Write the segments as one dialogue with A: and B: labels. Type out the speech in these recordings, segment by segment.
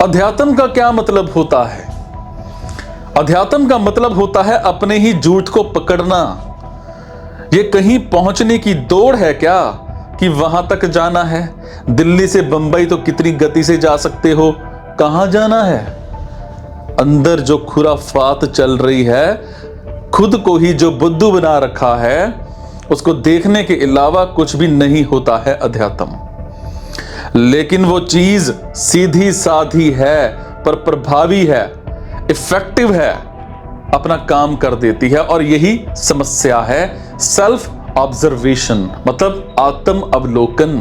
A: अध्यात्म का क्या मतलब होता है? अध्यात्म का मतलब होता है अपने ही झूठ को पकड़ना। ये कहीं पहुंचने की दौड़ है क्या कि वहां तक जाना है? दिल्ली से बंबई तो कितनी गति से जा सकते हो, कहां जाना है? अंदर जो खुराफात चल रही है, खुद को ही जो बुद्धू बना रखा है, उसको देखने के अलावा कुछ भी नहीं होता है अध्यात्म। लेकिन वो चीज सीधी साधी है, पर प्रभावी है, इफेक्टिव है, अपना काम कर देती है। और यही समस्या है सेल्फ ऑब्जर्वेशन, मतलब आत्म अवलोकन।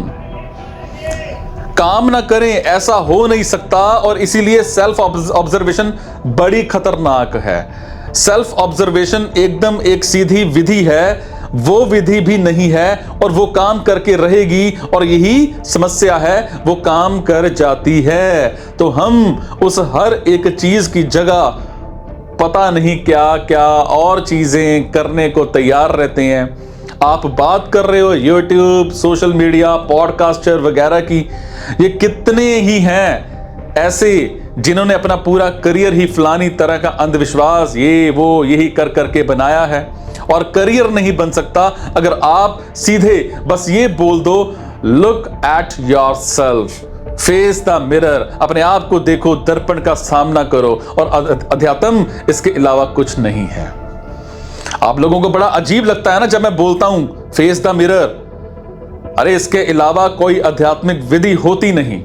A: काम ना करें ऐसा हो नहीं सकता, और इसीलिए सेल्फ ऑब्जर्वेशन बड़ी खतरनाक है। सेल्फ ऑब्जर्वेशन एकदम एक सीधी विधि है, वो विधि भी नहीं है, और वो काम करके रहेगी, और यही समस्या है, वो काम कर जाती है। तो हम उस हर एक चीज की जगह पता नहीं क्या क्या और चीजें करने को तैयार रहते हैं। आप बात कर रहे हो यूट्यूब, सोशल मीडिया, पॉडकास्टर वगैरह की, ये कितने ही हैं ऐसे जिन्होंने अपना पूरा करियर ही फलानी तरह का अंधविश्वास, ये वो यही कर करके बनाया है। और करियर नहीं बन सकता अगर आप सीधे बस ये बोल दो, look at yourself, face the mirror, अपने आप को देखो, दर्पण का सामना करो। और अध्यात्म इसके अलावा कुछ नहीं है। आप लोगों को बड़ा अजीब लगता है ना जब मैं बोलता हूं फेस द मिरर। अरे इसके अलावा कोई आध्यात्मिक विधि होती नहीं।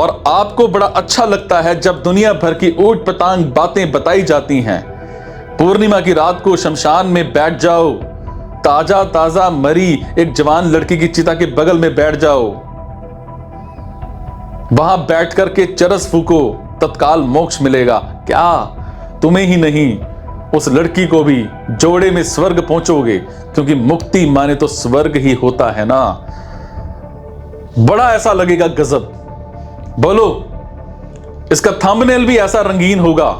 A: और आपको बड़ा अच्छा लगता है जब दुनिया भर की ऊट पटांग बातें बताई जाती हैं। पूर्णिमा की रात को शमशान में बैठ जाओ, ताजा ताजा मरी एक जवान लड़की की चिता के बगल में बैठ जाओ, वहां बैठ करके चरस फूको, तत्काल मोक्ष मिलेगा। क्या तुम्हें ही नहीं, उस लड़की को भी जोड़े में स्वर्ग पहुंचोगे, क्योंकि मुक्ति माने तो स्वर्ग ही होता है ना। बड़ा ऐसा लगेगा गजब। बोलो, इसका थंबनेल भी ऐसा रंगीन होगा।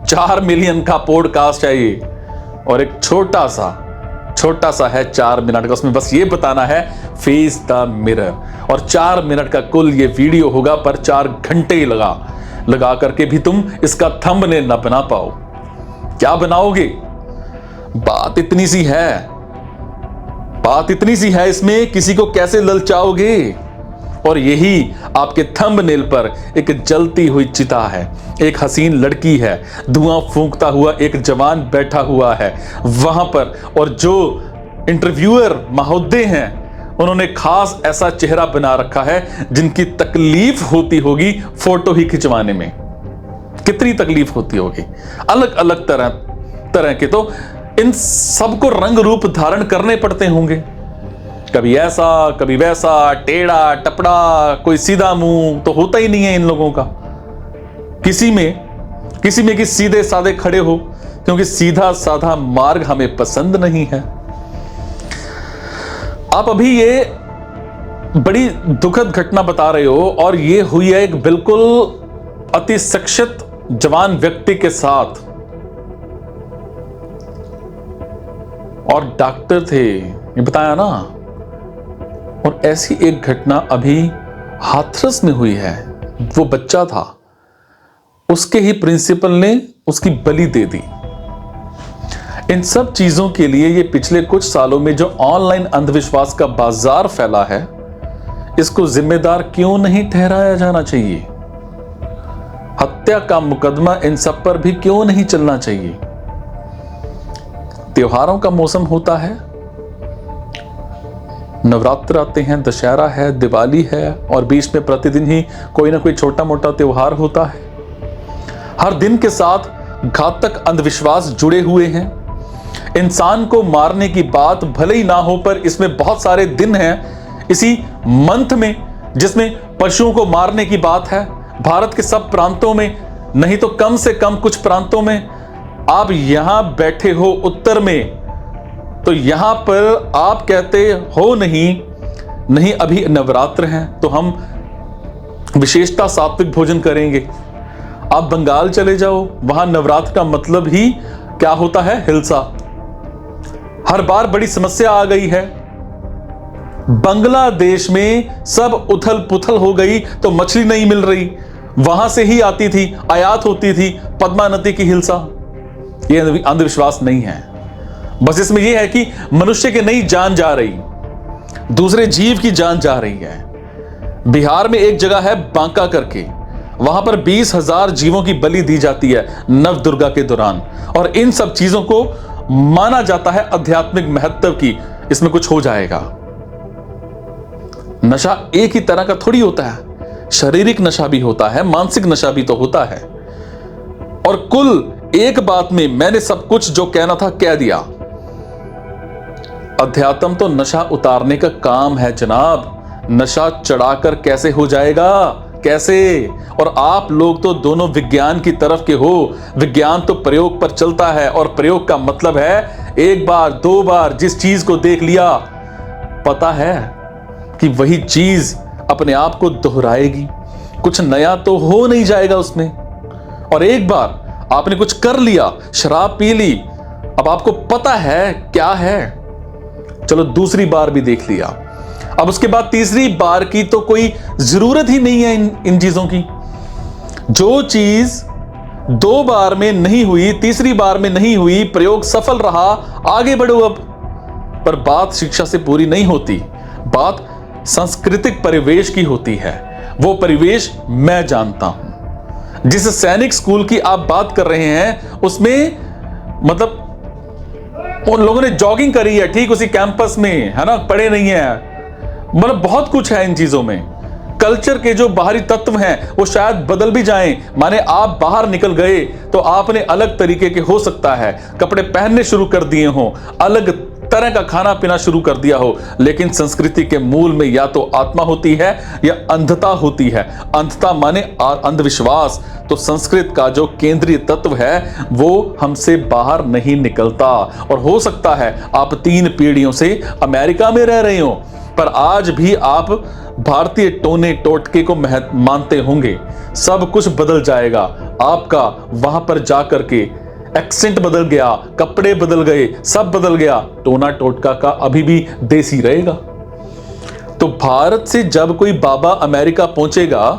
A: 4 मिलियन का पॉडकास्ट है ये, और एक छोटा सा है 4 मिनट का। उसमें बस ये बताना है फेस द मिरर, और 4 मिनट का कुल ये वीडियो होगा, पर 4 घंटे लगा करके भी तुम इसका थंबनेल ना बना पाओ। क्या बनाओगे? बात इतनी सी है इसमें, किसी को कैसे ललचाओगे? और यही आपके थंबनेल पर एक जलती हुई चिता है, एक हसीन लड़की है, धुआं फूंकता हुआ एक जवान बैठा हुआ है वहां पर, और जो इंटरव्यूअर महोदय हैं उन्होंने खास ऐसा चेहरा बना रखा है जिनकी तकलीफ होती होगी फोटो ही खिंचवाने में। कितनी तकलीफ होती होगी, अलग अलग तरह के, तो इन सबको रंग रूप धारण करने पड़ते होंगे। कभी ऐसा, कभी वैसा, टेढ़ा टपड़ा, कोई सीधा मुंह तो होता ही नहीं है इन लोगों का। किसी में कि सीधे साधे खड़े हो, क्योंकि सीधा साधा मार्ग हमें पसंद नहीं है। आप अभी ये बड़ी दुखद घटना बता रहे हो, और ये हुई है एक बिल्कुल अति शिक्षित जवान व्यक्ति के साथ, और डॉक्टर थे, ये बताया ना। और ऐसी एक घटना अभी हाथरस में हुई है। वो बच्चा था, उसके ही प्रिंसिपल ने उसकी बलि दे दी। इन सब चीजों के लिए ये पिछले कुछ सालों में जो ऑनलाइन अंधविश्वास का बाजार फैला है, इसको जिम्मेदार क्यों नहीं ठहराया जाना चाहिए? हत्या का मुकदमा इन सब पर भी क्यों नहीं चलना चाहिए? त्योहारों का मौसम होता है, नवरात्र आते हैं, दशहरा है, दिवाली है, और बीच में प्रतिदिन ही कोई ना कोई छोटा मोटा त्योहार होता है। हर दिन के साथ घातक अंधविश्वास जुड़े हुए हैं। इंसान को मारने की बात भले ही ना हो, पर इसमें बहुत सारे दिन हैं इसी मंथ में जिसमें पशुओं को मारने की बात है। भारत के सब प्रांतों में नहीं तो कम से कम कुछ प्रांतों में। आप यहां बैठे हो उत्तर में, तो यहां पर आप कहते हो नहीं अभी नवरात्र हैं तो हम विशेषता सात्विक भोजन करेंगे। आप बंगाल चले जाओ, वहां नवरात्र का मतलब ही क्या होता है? हिंसा। हर बार बड़ी समस्या आ गई है। बांग्लादेश में सब उथल पुथल हो गई तो मछली नहीं मिल रही, वहां से ही आती थी, आयात होती थी पद्मा नदी की हिलसा। यह अंधविश्वास नहीं है, बस इसमें यह है कि मनुष्य की नई जान जा रही, दूसरे जीव की जान जा रही है। बिहार में एक जगह है बांका करके, वहां पर 20,000 जीवों की बलि दी जाती है नव दुर्गा के दौरान। और इन सब चीजों को माना जाता है आध्यात्मिक महत्व की, इसमें कुछ हो जाएगा। नशा एक ही तरह का थोड़ी होता है, शारीरिक नशा भी होता है, मानसिक नशा भी तो होता है। और कुल एक बात में मैंने सब कुछ जो कहना था कह दिया। अध्यात्म तो नशा उतारने का काम है जनाब। नशा चढ़ाकर कैसे हो जाएगा, कैसे? और आप लोग तो दोनों विज्ञान की तरफ के हो। विज्ञान तो प्रयोग पर चलता है, और प्रयोग का मतलब है एक बार दो बार जिस चीज को देख लिया, पता है कि वही चीज अपने आप को दोहराएगी, कुछ नया तो हो नहीं जाएगा उसमें। और एक बार आपने कुछ कर लिया, शराब पी ली, अब आपको पता है क्या है, चलो दूसरी बार भी देख लिया, अब उसके बाद तीसरी बार की तो कोई जरूरत ही नहीं है इन चीजों की। जो चीज 2 बार में नहीं हुई, तीसरी बार में नहीं हुई, प्रयोग सफल रहा, आगे बढ़ो अब। पर बात शिक्षा से पूरी नहीं होती, बात सांस्कृतिक परिवेश की होती है। वो परिवेश मैं जानता हूं। जिस सैनिक स्कूल की आप बात कर रहे हैं, उसमें मतलब उन लोगों ने जॉगिंग करी है, ठीक उसी कैंपस में, है ना, पढ़े नहीं है। मतलब बहुत कुछ है इन चीजों में। कल्चर के जो बाहरी तत्व हैं वो शायद बदल भी जाएं। माने आप बाहर निकल गए तो आपने अलग तरीके के, हो सकता है, कपड़े पहनने शुरू कर दिए हो, अलग तरह का खाना पीना शुरू कर दिया हो, लेकिन संस्कृति के मूल में या तो आत्मा होती है या अंधता होती है। अंधता माने अंधविश्वास। तो संस्कृत का जो केंद्रीय तत्व है वो हमसे बाहर नहीं निकलता। और हो सकता है आप 3 पीढ़ियों से अमेरिका में रह रहे हो, पर आज भी आप भारतीय टोने टोटके को मानते होंगे। सब कुछ बदल जाएगा आपका, वहां पर जाकर के एक्सेंट बदल गया, कपड़े बदल गए, सब बदल गया, टोना टोटका का अभी भी देसी रहेगा। तो भारत से जब कोई बाबा अमेरिका पहुंचेगा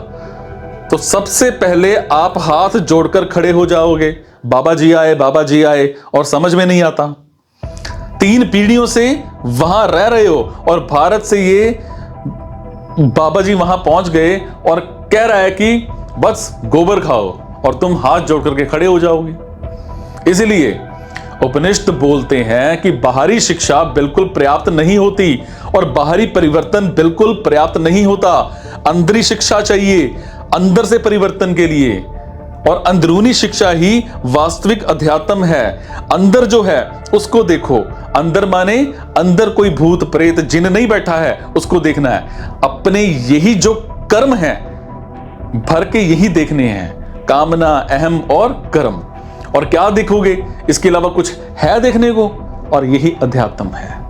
A: तो सबसे पहले आप हाथ जोड़कर खड़े हो जाओगे, बाबा जी आए, बाबा जी आए, और समझ में नहीं आता। 3 पीढ़ियों से वहां रह रहे हो और भारत से ये बाबा जी वहां पहुंच गए और कह रहा है कि बस गोबर खाओ, और तुम हाथ जोड़ करके खड़े हो जाओगे। इसलिए उपनिषद बोलते हैं कि बाहरी शिक्षा बिल्कुल पर्याप्त नहीं होती और बाहरी परिवर्तन बिल्कुल पर्याप्त नहीं होता। अंदरी शिक्षा चाहिए अंदर से परिवर्तन के लिए, और अंदरूनी शिक्षा ही वास्तविक अध्यात्म है। अंदर जो है उसको देखो। अंदर माने अंदर कोई भूत प्रेत जिन नहीं बैठा है, उसको देखना है। अपने यही जो कर्म है भर के यही देखने हैं, कामना, अहम और कर्म। और क्या देखोगे इसके अलावा कुछ है देखने को? और यही अध्यात्म है।